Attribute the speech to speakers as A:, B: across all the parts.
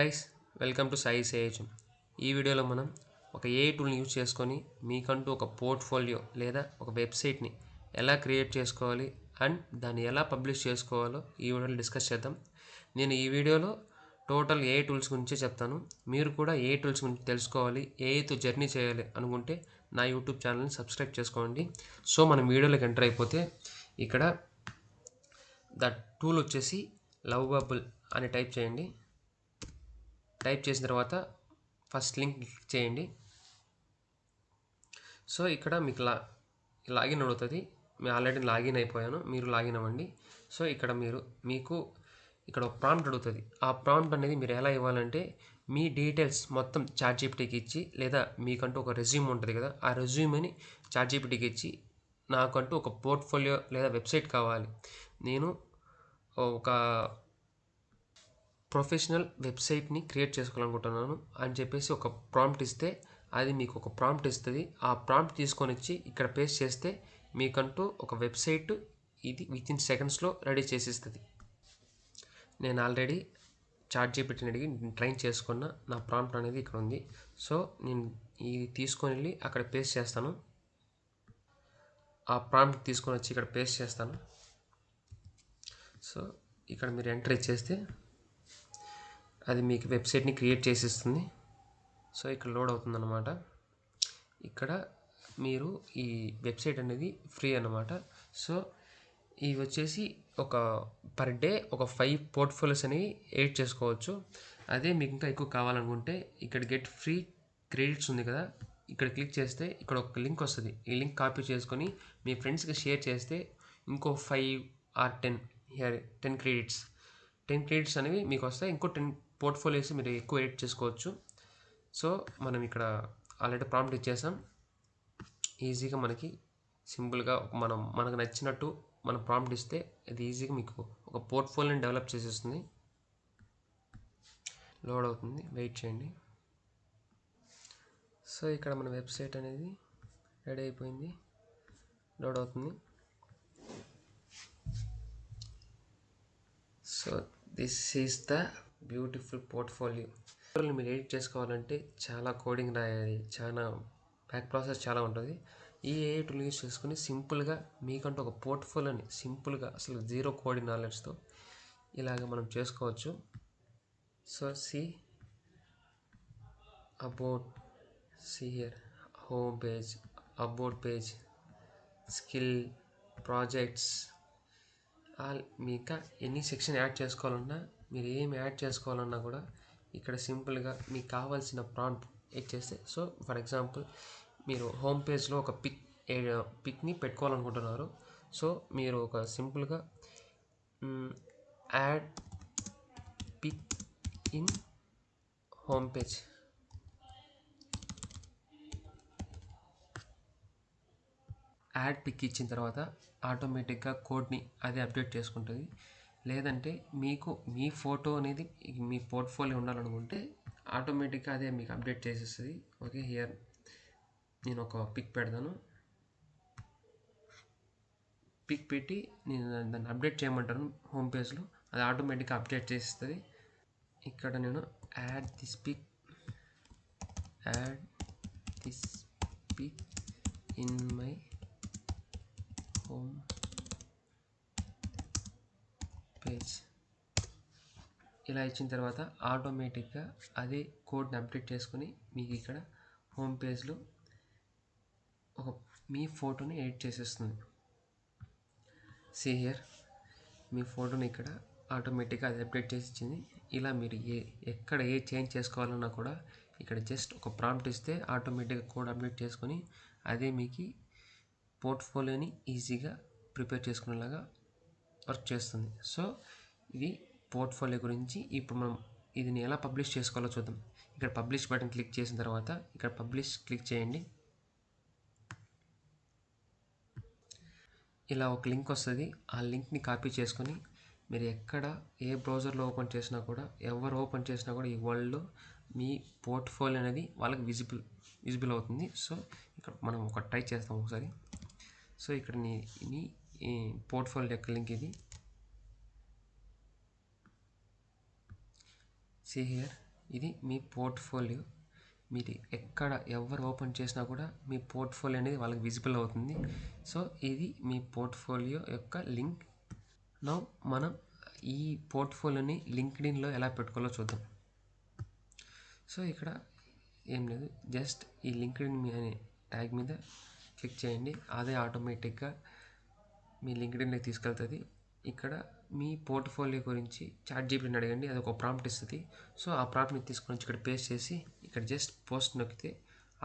A: Guys, welcome to Sai సేహెచ్. ఈ వీడియోలో మనం ఒక ఏఐ టూల్ని యూజ్ చేసుకొని మీకంటూ ఒక పోర్ట్ఫోలియో లేదా ఒక వెబ్సైట్ని ఎలా క్రియేట్ చేసుకోవాలి అండ్ దాన్ని ఎలా పబ్లిష్ చేసుకోవాలో ఈ వీడియోలో డిస్కస్ చేద్దాం. నేను ఈ వీడియోలో టోటల్ ఏఐ టూల్స్ గురించి చెప్తాను. మీరు కూడా ఏఐ టూల్స్ గురించి తెలుసుకోవాలి, ఏఐతో జర్నీ చేయాలి అనుకుంటే నా యూట్యూబ్ ఛానల్ని సబ్స్క్రైబ్ చేసుకోండి. సో మనం వీడియోలోకి ఎంటర్ అయిపోతే ఇక్కడ ద టూల్ వచ్చేసి లవబుల్ అని టైప్ చేయండి. టైప్ చేసిన తర్వాత ఫస్ట్ లింక్ క్లిక్ చేయండి. సో ఇక్కడ మీకు లాగిన్ అడుగుతుంది. మేము ఆల్రెడీ లాగిన్ అయిపోయాను, మీరు లాగిన్ అవ్వండి. సో ఇక్కడ మీకు ఇక్కడ ఒక ప్రాంప్ట్ అడుగుతుంది. ఆ ప్రాంప్ట్ అనేది మీరు ఎలా ఇవ్వాలంటే మీ డీటెయిల్స్ మొత్తం చాట్‌జీపీటీకి ఇచ్చి, లేదా మీకంటూ ఒక రెజ్యూమ్ ఉంటుంది కదా, ఆ రెజ్యూమ్ని చాట్‌జీపీటీకి ఇచ్చి నాకంటూ ఒక పోర్ట్ఫోలియో లేదా వెబ్సైట్ కావాలి, నేను ఒక ప్రొఫెషనల్ వెబ్సైట్ని క్రియేట్ చేసుకోవాలనుకుంటున్నాను అని చెప్పేసి ఒక ప్రాంప్ట్ ఇస్తే అది మీకు ఒక ప్రాంప్ట్ ఇస్తుంది. ఆ ప్రాంప్ట్ తీసుకొని వచ్చి ఇక్కడ పేస్ట్ చేస్తే మీకంటూ ఒక వెబ్సైట్ ఇది వితిన్ సెకండ్స్లో రెడీ చేసిస్తుంది. నేను ఆల్రెడీ చాట్‌జీపీటీని అడిగి ట్రైన్ చేసుకున్న నా ప్రాంప్ట్ అనేది ఇక్కడ ఉంది. సో నేను ఇది తీసుకొని వెళ్ళి అక్కడ పేస్ట్ చేస్తాను. ఆ ప్రాంప్ట్ తీసుకొని వచ్చి ఇక్కడ పేస్ట్ చేస్తాను. సో ఇక్కడ మీరు ఎంటర్ ఇచ్చేస్తే అది మీకు వెబ్సైట్ని క్రియేట్ చేసిస్తుంది. సో ఇక్కడ లోడ్ అవుతుందన్నమాట. ఇక్కడ మీరు ఈ వెబ్సైట్ అనేది ఫ్రీ అన్నమాట. సో ఇవి వచ్చేసి ఒక పర్ డే ఒక 5 పోర్ట్ఫోలియోస్ అనేవి ఎడిట్ చేసుకోవచ్చు. అదే మీకు ఇంకా ఎక్కువ కావాలనుకుంటే ఇక్కడ గెట్ ఫ్రీ క్రెడిట్స్ ఉంది కదా, ఇక్కడ క్లిక్ చేస్తే ఇక్కడ ఒక లింక్ వస్తుంది. ఈ లింక్ కాపీ చేసుకొని మీ ఫ్రెండ్స్కి షేర్ చేస్తే ఇంకో 5 ఆర్ 10 క్రెడిట్స్ అనేవి మీకు వస్తాయి. ఇంకో 10 పోర్ట్ఫోలియోస్ మీరు ఎక్కువ ఎడిట్ చేసుకోవచ్చు. సో మనం ఇక్కడ ఆల్రెడీ ప్రాంప్ట్ ఇచ్చేసాం. ఈజీగా మనకి సింపుల్గా మనకు నచ్చినట్టు మనం ప్రాంప్ట్ ఇస్తే అది ఈజీగా మీకు ఒక పోర్ట్ఫోలియోని డెవలప్ చేసేస్తుంది. లోడ్ అవుతుంది, వెయిట్ చేయండి. సో ఇక్కడ మన వెబ్సైట్ అనేది రెడీ అయిపోయింది, లోడ్ అవుతుంది. So this is the beautiful portfolio. మీరు ఎడిట్ చేసుకోవాలంటే చాలా కోడింగ్ రాయాలి, చాలా బ్యాక్ ప్రాసెస్ చాలా ఉంటుంది. ఈ ఏఐ టూల్ యూజ్ చేసుకుని సింపుల్గా మీకంటూ ఒక పోర్ట్ఫోలియోని సింపుల్గా అసలు జీరో కోడింగ్ నాలెడ్జ్తో ఇలాగ మనం చేసుకోవచ్చు. So here home page, about page, skill, projects, మీకు ఎన్ని సెక్షన్ యాడ్ చేసుకోవాలన్నా, మీరు ఏమి యాడ్ చేసుకోవాలన్నా కూడా ఇక్కడ సింపుల్గా మీకు కావాల్సిన ప్రాంప్ట్ ఇచ్చేస్తే. సో ఫర్ ఎగ్జాంపుల్ మీరు హోమ్ పేజ్లో ఒక పిక్ని పెట్టుకోవాలనుకుంటున్నారు. సో మీరు ఒక సింపుల్గా add pic in home page, add pic ఇచ్చిన తర్వాత ఆటోమేటిక్గా కోడ్ని అది అప్డేట్ చేసుకుంటుంది. లేదంటే మీకు మీ ఫోటో అనేది మీ పోర్ట్ఫోలియో ఉండాలనుకుంటే ఆటోమేటిక్గా అదే మీకు అప్డేట్ చేసేస్తుంది. ఓకే, హియర్ నేను ఒక పిక్ పెడతాను. పిక్ పెట్టి నేను దాన్ని అప్డేట్ చేయమంటాను హోమ్ పేజ్లో, అది ఆటోమేటిక్గా అప్డేట్ చేస్తుంది. ఇక్కడ నేను add this pic in my home page ఇలా ఇచ్చిన తర్వాత ఆటోమేటిక్గా అదే కోడ్ని అప్డేట్ చేసుకొని మీకు ఇక్కడ హోమ్ పేజ్లో మీ ఫోటోని ఎడిట్ చేసేస్తుంది. హియర్ మీ ఫోటోని ఇక్కడ ఆటోమేటిక్గా అది అప్డేట్ చేసి ఇచ్చింది. ఇలా మీరు ఎక్కడ ఏ చేంజ్ చేసుకోవాలన్నా కూడా ఇక్కడ జస్ట్ ఒక ప్రాంప్ట్ ఇస్తే ఆటోమేటిక్గా కోడ్ అప్డేట్ చేసుకొని అదే మీకు పోర్ట్ఫోలియోని ఈజీగా ప్రిపేర్ చేసుకునేలాగా వర్క్ చేస్తుంది. సో ఇది పోర్ట్ఫోలియో గురించి. ఇప్పుడు మనం ఇది ఎలా పబ్లిష్ చేసుకోవాలో చూద్దాం. ఇక్కడ పబ్లిష్ బటన్ క్లిక్ చేసిన తర్వాత ఇక్కడ పబ్లిష్ క్లిక్ చేయండి. ఇలా ఒక లింక్ వస్తుంది. ఆ లింక్ని కాపీ చేసుకొని మీరు ఎక్కడ ఏ బ్రౌజర్లో ఓపెన్ చేసినా కూడా, ఎవరు ఓపెన్ చేసినా కూడా ఈ వరల్డ్లో మీ పోర్ట్ఫోలియో అనేది వాళ్ళకి విజిబుల్ అవుతుంది. సో ఇక్కడ మనం ఒక ట్రై చేస్తాం ఒకసారి. సో ఇక్కడ మీ పోర్ట్ఫోలియో యొక్క లింక్ ఇది. హియర్ ఇది మీ పోర్ట్ఫోలియో. మీరు ఎక్కడ ఎవరు ఓపెన్ చేసినా కూడా మీ పోర్ట్ఫోలియో అనేది వాళ్ళకి విజిబుల్ అవుతుంది. సో ఇది మీ పోర్ట్ఫోలియో యొక్క లింక్. నౌ మనం ఈ పోర్ట్ఫోలియోని లింక్డ్ఇన్లో ఎలా పెట్టుకోవాలో చూద్దాం. సో ఇక్కడ ఏం లేదు, జస్ట్ ఈ లింక్డ్ఇన్ అనే ట్యాగ్ మీద క్లిక్ చేయండి. అదే ఆటోమేటిక్గా మీ లింక్డ్ఇన్కి తీసుకెళ్తుంది. ఇక్కడ మీ పోర్ట్ఫోలియో గురించి ChatGPTని అడగండి, అది ఒక ప్రాంప్ట్ ఇస్తుంది. సో ఆ ప్రాంప్ట్ని తీసుకొని ఇక్కడ పేస్ట్ చేసి ఇక్కడ జస్ట్ పోస్ట్ నొక్కితే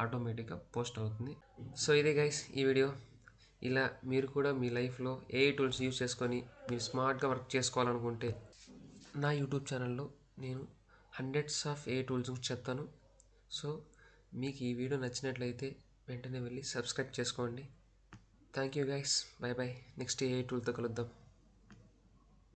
A: ఆటోమేటిక్గా పోస్ట్ అవుతుంది. సో ఇదే గైస్ ఈ వీడియో. ఇలా మీరు కూడా మీ లైఫ్లో AI టూల్స్ యూజ్ చేసుకొని మీరు స్మార్ట్గా వర్క్ చేసుకోవాలనుకుంటే నా యూట్యూబ్ ఛానల్లో నేను హండ్రెడ్స్ ఆఫ్ AI టూల్స్ గురించి చెప్తాను. సో మీకు ఈ వీడియో నచ్చినట్లయితే వెంటనే వెళ్ళి సబ్స్క్రైబ్ చేసుకోండి. Thank you guys, by by. Next AI టూల్తో కలుద్దాం.